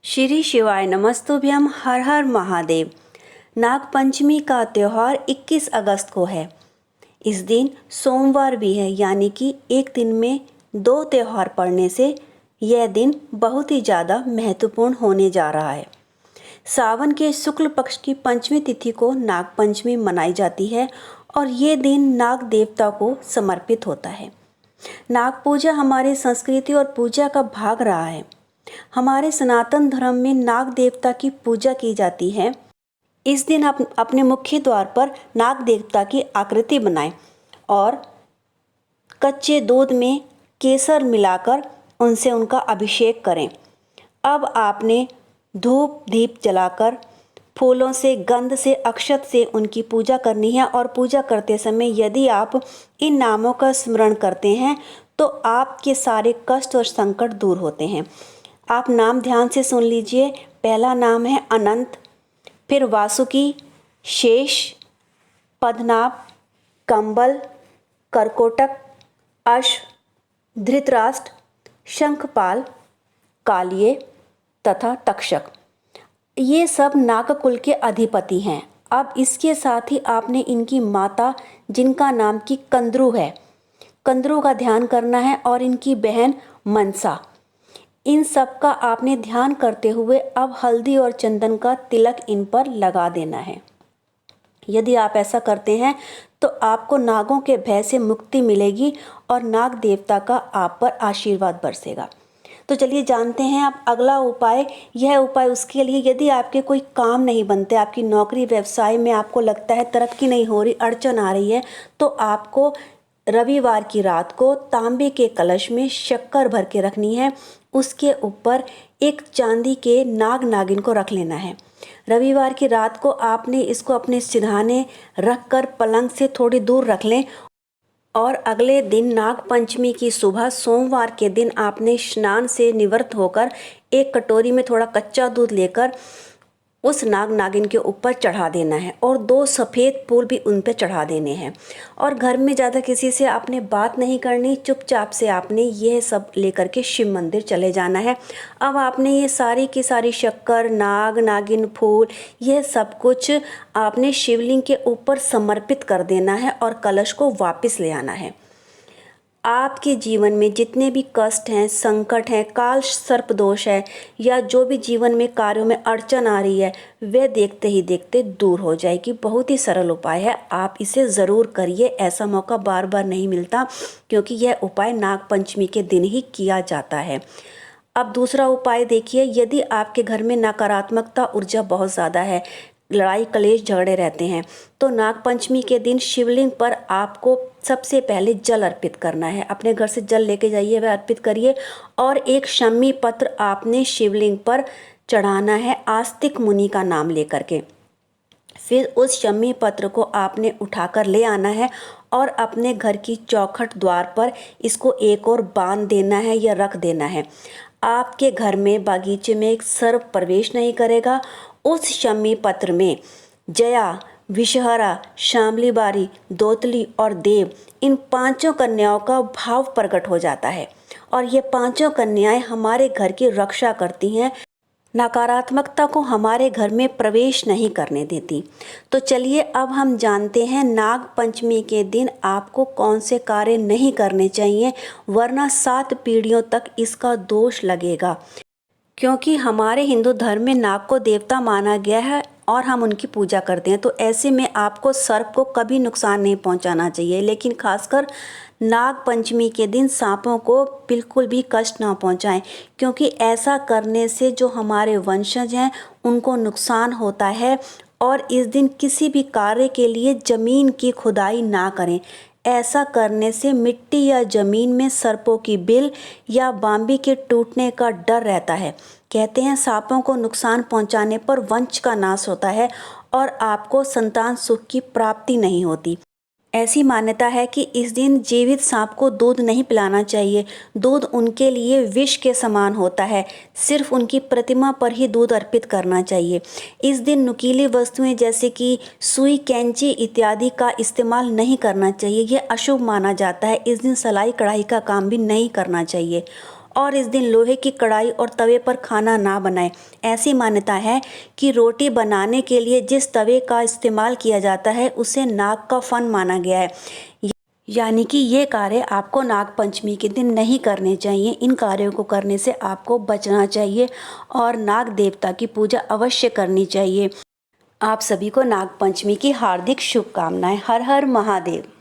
श्री शिवाय नमस्तुभ्यम। हर हर महादेव। नागपंचमी का त्यौहार 21 अगस्त को है। इस दिन सोमवार भी है, यानी कि एक दिन में दो त्यौहार पड़ने से यह दिन बहुत ही ज़्यादा महत्वपूर्ण होने जा रहा है। सावन के शुक्ल पक्ष की पंचमी तिथि को नागपंचमी मनाई जाती है और ये दिन नाग देवता को समर्पित होता है। नाग पूजा हमारी संस्कृति और पूजा का भाग रहा है। हमारे सनातन धर्म में नाग देवता की पूजा की जाती है। इस दिन आप अपने मुख्य द्वार पर नाग देवता की आकृति बनाएं और कच्चे दूध में केसर मिलाकर उनसे उनका अभिषेक करें। अब आपने धूप दीप जलाकर फूलों से, गंध से, अक्षत से उनकी पूजा करनी है और पूजा करते समय यदि आप इन नामों का स्मरण करते हैं तो आपके सारे कष्ट और संकट दूर होते हैं। आप नाम ध्यान से सुन लीजिए। पहला नाम है अनंत, फिर वासुकी, शेष, पद्मनाभ, कंबल, करकोटक, अश्व, धृतराष्ट्र, शंखपाल, कालिये तथा तक्षक। ये सब नागकुल के अधिपति हैं। अब इसके साथ ही आपने इनकी माता, जिनका नाम की कंद्रू है, कंद्रू का ध्यान करना है और इनकी बहन मनसा। इन सब का आपने ध्यान करते हुए अब हल्दी और चंदन का तिलक इन पर लगा देना है। यदि आप ऐसा करते हैं तो आपको नागों के भय से मुक्ति मिलेगी और नाग देवता का आप पर आशीर्वाद बरसेगा। तो चलिए जानते हैं अब अगला उपाय। यह उपाय उसके लिए यदि आपके कोई काम नहीं बनते, आपकी नौकरी व्यवसाय में आपको लगता है तरक्की नहीं हो रही, अड़चन आ रही है, तो आपको रविवार की रात को तांबे के कलश में शक्कर भर के रखनी है। उसके ऊपर एक चांदी के नाग नागिन को रख लेना है। रविवार की रात को आपने इसको अपने सिरहाने रखकर पलंग से थोड़ी दूर रख लें और अगले दिन नाग पंचमी की सुबह सोमवार के दिन आपने स्नान से निवृत्त होकर एक कटोरी में थोड़ा कच्चा दूध लेकर उस नाग नागिन के ऊपर चढ़ा देना है और 2 सफ़ेद फूल भी उन पर चढ़ा देने हैं। और घर में ज़्यादा किसी से आपने बात नहीं करनी, चुपचाप से आपने यह सब लेकर के शिव मंदिर चले जाना है। अब आपने ये सारी की सारी शक्कर, नाग नागिन, फूल, यह सब कुछ आपने शिवलिंग के ऊपर समर्पित कर देना है और कलश को वापस ले आना है। आपके जीवन में जितने भी कष्ट हैं, संकट हैं, काल सर्प दोष है या जो भी जीवन में कार्यों में अड़चन आ रही है, वह देखते ही देखते दूर हो जाएगी। बहुत ही सरल उपाय है, आप इसे ज़रूर करिए। ऐसा मौका बार बार नहीं मिलता क्योंकि यह उपाय नाग पंचमी के दिन ही किया जाता है। अब दूसरा उपाय देखिए। यदि आपके घर में नकारात्मकता ऊर्जा बहुत ज़्यादा है, लड़ाई कलेश झगड़े रहते हैं, तो नागपंचमी के दिन शिवलिंग पर आपको सबसे पहले जल अर्पित करना है। अपने घर से जल लेके जाइए, वह अर्पित करिए और एक शमी पत्र आपने शिवलिंग पर चढ़ाना है आस्तिक मुनि का नाम लेकर के। फिर उस शमी पत्र को आपने उठाकर ले आना है और अपने घर की चौखट द्वार पर इसको एक और बांध देना है या रख देना है। आपके घर में बागीचे में एक सर्प प्रवेश नहीं करेगा। उस शमी पत्र में जया, विषहरा, शामली बारी, दोतली और देव, इन 5 कन्याओं का भाव प्रकट हो जाता है और ये 5 कन्याएं हमारे घर की रक्षा करती हैं, नकारात्मकता को हमारे घर में प्रवेश नहीं करने देती। तो चलिए अब हम जानते हैं नाग पंचमी के दिन आपको कौन से कार्य नहीं करने चाहिए, वरना 7 पीढ़ियों तक इसका दोष लगेगा। क्योंकि हमारे हिंदू धर्म में नाग को देवता माना गया है और हम उनकी पूजा करते हैं, तो ऐसे में आपको सर्प को कभी नुकसान नहीं पहुंचाना चाहिए। लेकिन खासकर नाग पंचमी के दिन सांपों को बिल्कुल भी कष्ट ना पहुंचाएं, क्योंकि ऐसा करने से जो हमारे वंशज हैं उनको नुकसान होता है। और इस दिन किसी भी कार्य के लिए ज़मीन की खुदाई ना करें। ऐसा करने से मिट्टी या ज़मीन में सर्पों की बिल या बाम्बी के टूटने का डर रहता है। कहते हैं सांपों को नुकसान पहुंचाने पर वंश का नाश होता है और आपको संतान सुख की प्राप्ति नहीं होती। ऐसी मान्यता है कि इस दिन जीवित सांप को दूध नहीं पिलाना चाहिए। दूध उनके लिए विष के समान होता है। सिर्फ उनकी प्रतिमा पर ही दूध अर्पित करना चाहिए। इस दिन नुकीली वस्तुएं जैसे कि सुई, कैंची इत्यादि का इस्तेमाल नहीं करना चाहिए। यह अशुभ माना जाता है। इस दिन सिलाई कढ़ाई का काम भी नहीं करना चाहिए। और इस दिन लोहे की कढ़ाई और तवे पर खाना ना बनाएं। ऐसी मान्यता है कि रोटी बनाने के लिए जिस तवे का इस्तेमाल किया जाता है उसे नाग का फन माना गया है, यानी कि ये कार्य आपको नाग पंचमी के दिन नहीं करने चाहिए। इन कार्यों को करने से आपको बचना चाहिए और नाग देवता की पूजा अवश्य करनी चाहिए। आप सभी को नाग पंचमी की हार्दिक शुभकामनाएं। हर हर महादेव।